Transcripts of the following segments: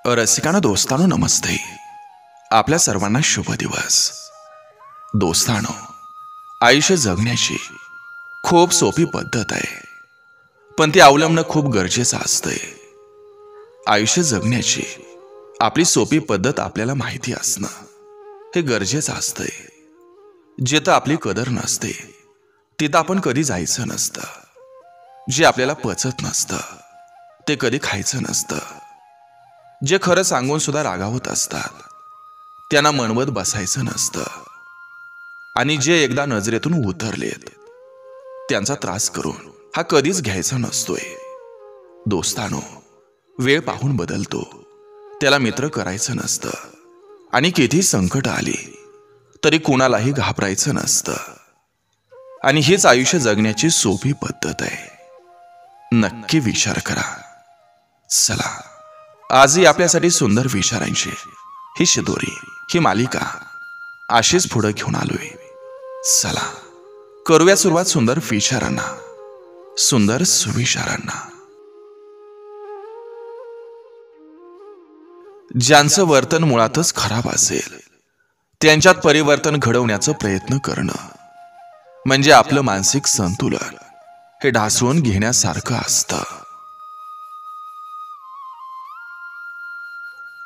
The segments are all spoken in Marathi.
रसिकांनो, दोस्तांनो, नमस्ते. आपल्या सर्वांना शुभ दिवस. दोस्तांनो, आयुष्य जगण्याची खूप सोपी पद्धत आहे, पण ती अवलंबणं खूप गरजेचं असतंय. आयुष्य जगण्याची आपली सोपी पद्धत आपल्याला माहिती असणं हे गरजेचं असतंय. जिथं आपली कदर नसते तिथं आपण कधी जायचं नसतं. जे आपल्याला पचत नसतं ते कधी खायचं नसतं. जे खरं सांगून सुद्धा रागावत असतात त्यांना मनवत बसायचं नसतं. आणि जे एकदा नजरेतून उतरलेत त्यांचा त्रास करून हा कधीच घ्यायचा नसतोय. दोस्तानो, वेळ पाहून बदलतो, त्याला मित्र करायचं नसतं. आणि किती संकट आली तरी कुणालाही घाबरायचं नसतं. आणि हीच आयुष्य जगण्याची सोपी पद्धत आहे. नक्की विचार करा. चला, आजही आपल्यासाठी सुंदर विचारांची ही शिदोरी, ही मालिका अशीच पुढे घेऊन आलोय. चला, करूया सुरुवात सुंदर विचारांना, सुंदर सुविचारांना. ज्यांचं वर्तन मुळातच खराब असेल त्यांच्यात परिवर्तन घडवण्याचा प्रयत्न करणं म्हणजे आपलं मानसिक संतुलन हे ढासळून घेण्यासारखं असतं.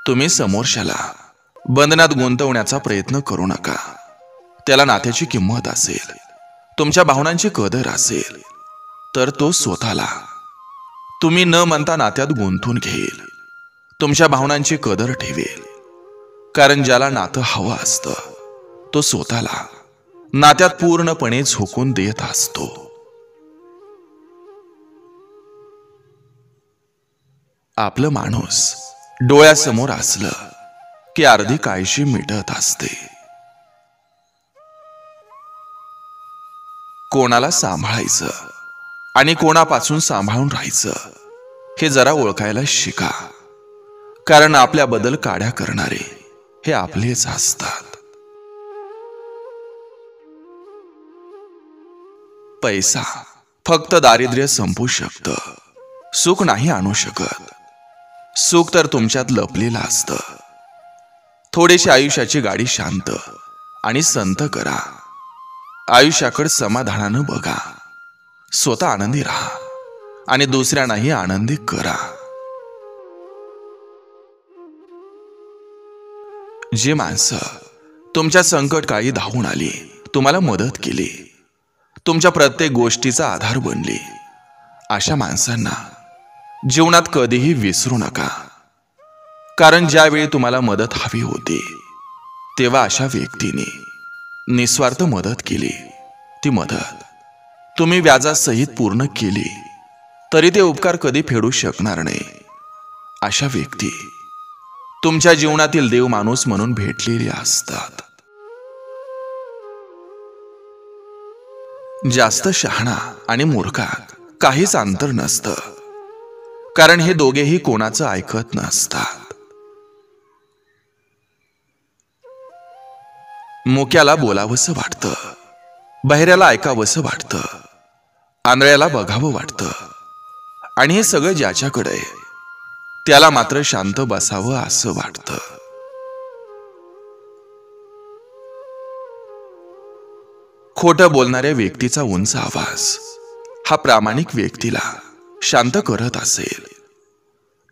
तुम्ही समोरच्याला बंधनात गुंतवण्याचा प्रयत्न करू नका. त्याला नात्याची किंमत असेल, तुमच्या भावनांची कदर असेल तर तो स्वतःला तुम्ही न म्हणता नात्यात गुंतून घेईल. तुमच्या भावनांची कदर ठेवेल. कारण ज्याला नातं हवं असतं तो स्वतःला नात्यात पूर्णपणे झोकून देत असतो. आपलं माणूस डोळ्यासमोर असलं की अर्धी काळजी मिटत असते. कोणाला सांभाळायचं आणि कोणापासून सांभाळून राहायचं हे जरा ओळखायला शिका. कारण आपल्याबद्दल काड्या करणारे हे आपलेच असतात. पैसा फक्त दारिद्र्य संपू शकतं, सुख नाही आणू शकत. सुख तर तुमच्यात लपलेलं असतं. थोडीशी आयुष्याची गाडी शांत आणि संत करा. आयुष्याकडे समाधानानं बघा. स्वतः आनंदी राहा आणि दुसऱ्यांनाही आनंदी करा. जे माणसं तुमच्या संकट काळी धावून आली, तुम्हाला मदत केली, तुमच्या प्रत्येक गोष्टीचा आधार बनली, अशा माणसांना जीवनात कधीही विसरू नका. कारण ज्यावेळी तुम्हाला मदत हवी होती तेव्हा अशा व्यक्तीने निस्वार्थ मदत केली. ती मदत तुम्ही व्याजासहित पूर्ण केली तरी ते उपकार कधी फेडू शकणार नाही. अशा व्यक्ती तुमच्या जीवनातील देव माणूस म्हणून भेटलेले असतात. जास्त शहाणा आणि मूर्खात काहीच अंतर नसतं. कारण हे दोघेही कोणाचं ऐकत नसतात. मुक्याला बोलावंसं वाटतं, बहिऱ्याला ऐकावंसं वाटतं, आंधळ्याला बघावं वाटतं. आणि हे सगळं ज्याच्याकडे आहे त्याला मात्र शांत बसावं असं वाटतं. खोटं बोलणाऱ्या व्यक्तीचा उंच आवाज हा प्रामाणिक व्यक्तीला शांत करत असेल,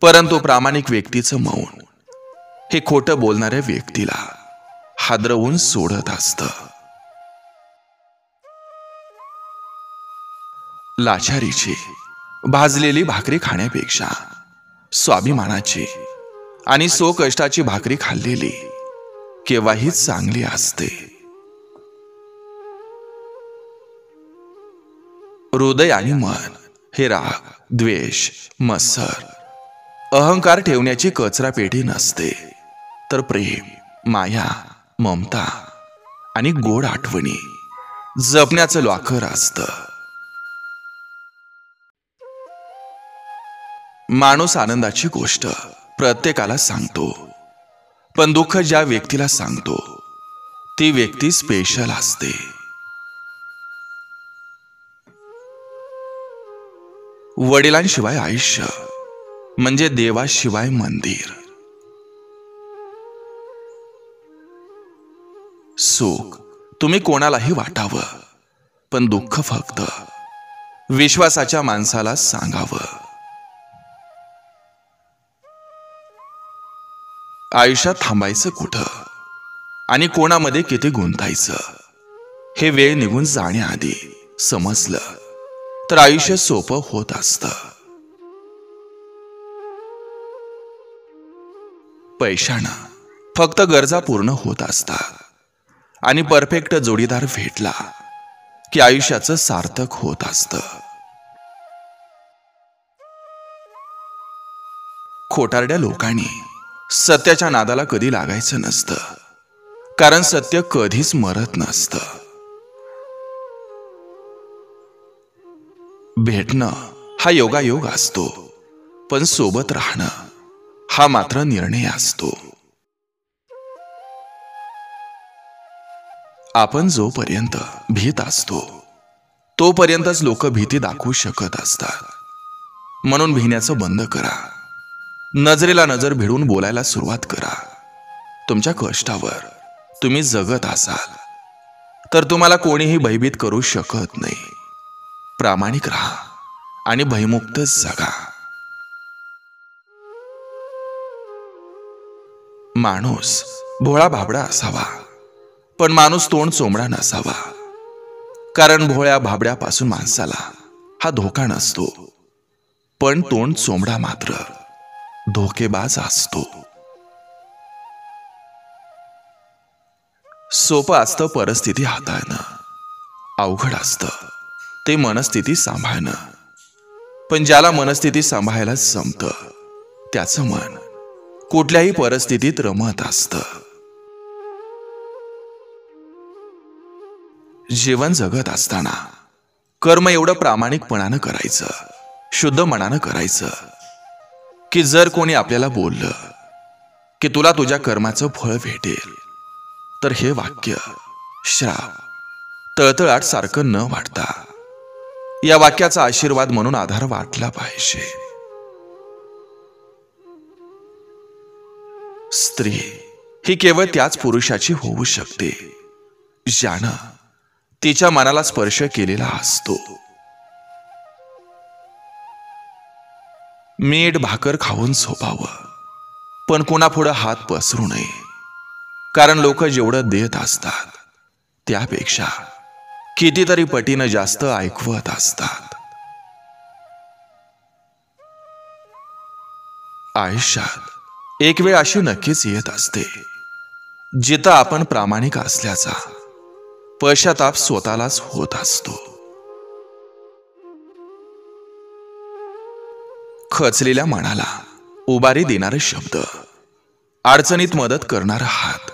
परंतु प्रामाणिक व्यक्तीचं मौन हे खोटं बोलणाऱ्या व्यक्तीला हादरवून सोडत असतं. लाचारीची भाजलेली भाकरी खाण्यापेक्षा स्वाभिमानाची आणि स्वकष्टाची भाकरी खाल्लेली केव्हाही चांगली असते. हृदय आणि मन हे राग, द्वेष, मत्सर, अहंकार ठेवण्याची कचरा पेटी नसते, तर प्रेम, माया, ममता आणि गोड आठवणी जपण्याचं लॉकर असतं. माणूस आनंदाची गोष्ट प्रत्येकाला सांगतो, पण दुःख ज्या व्यक्तीला सांगतो ती व्यक्ती स्पेशल असते. वडिलांशिवाय आयुष्य म्हणजे देवाशिवाय मंदिर. सुख तुम्ही कोणालाही वाटावं, पण दुःख फक्त विश्वासाच्या माणसाला सांगावं. आयुष्यात थांबायचं कुठं आणि कोणामध्ये किती गुंतायचं हे वेळ निघून जाण्याआधी समजलं तर आयुष्य सोपं होत असतं. पैशानं फक्त गरजा पूर्ण होत असतात आणि परफेक्ट जोडीदार भेटला की आयुष्याचं सार्थक होत असतं. खोटारड्या लोकांनी सत्याच्या नादाला कधी लागायचं नसतं, कारण सत्य कधीच मरत नसतं. भेटणं हा योगायोग असतो, पण सोबत राहणं हा मात्र निर्णय असतो. आपण जोपर्यंत भीत असतो तोपर्यंतच लोक भीती दाखवू शकत असतात. म्हणून भिण्याचं बंद करा. नजरेला नजर भिडून बोलायला सुरुवात करा. तुमच्या कष्टावर तुम्ही जगत असाल तर तुम्हाला कोणीही भयभीत करू शकत नाही. प्रामाणिक राहा आणि भयमुक्त जगा. माणूस भोळा भाबडा असावा, पण माणूस तोंड चोंबडा नसावा. कारण भोळ्या भाबड्यापासून माणसाला हा धोका नसतो, पण तोंड चोंबडा मात्र धोकेबाज असतो. सोपं असतं परिस्थिती हाताळणं, अवघड असतं ते मनस्थिती सांभाळणं. पण ज्याला मनस्थिती सांभाळायला जमतं त्याचं मन कुठल्याही परिस्थितीत रमत असतं. जीवन जगत असताना कर्म एवढं प्रामाणिकपणानं करायचं, शुद्ध मनानं करायचं की जर कोणी आपल्याला बोललं की तुला तुझ्या कर्माचं फळ भेटेल, तर हे वाक्य श्राप, तळतळाट सारखं न वाटता या वाक्याचा आशीर्वाद म्हणून आधार वाटला पाहिजे. स्त्री ही केवळ त्याच पुरुषाची होऊ शकते ज्यानं तिच्या मनाला स्पर्श केलेला असतो. मीठ भाकर खाऊन झोपावं, पण कोणापुढं हात पसरू नये. कारण लोक जेवढं देत असतात त्यापेक्षा कितीतरी पटीनं जास्त ऐकवत असतात. आयुष्यात एक वेळ अशी नक्कीच येत असते जिथं आपण प्रामाणिक असल्याचा पश्चाताप स्वतःलाच होत असतो. खचलेल्या मनाला उभारी देणारे शब्द, अडचणीत मदत करणारा हात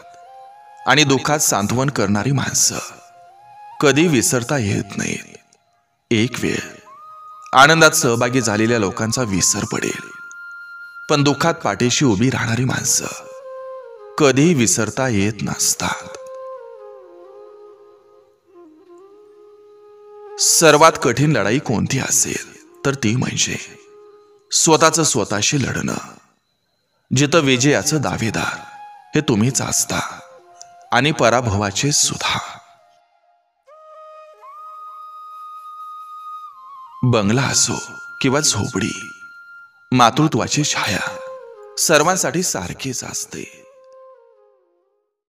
आणि दुःखात सांत्वन करणारी माणसं कधी विसरता येत नाहीत. एक वेळ आनंदात सहभागी झालेल्या लोकांचा विसर पडेल, पण दुःखात पाठीशी उभी राहणारी माणसं कधी विसरता येत नसतात. सर्वात कठीण लढाई कोणती असेल तर ती म्हणजे स्वतःचं स्वतःशी लढणं. जिथं विजयाचं दावेदार हे तुम्हीच असता आणि पराभवाचे सुद्धा. बंगला असो किंवा झोपडी, मातृत्वाची छाया सर्वांसाठी सारखीच असते.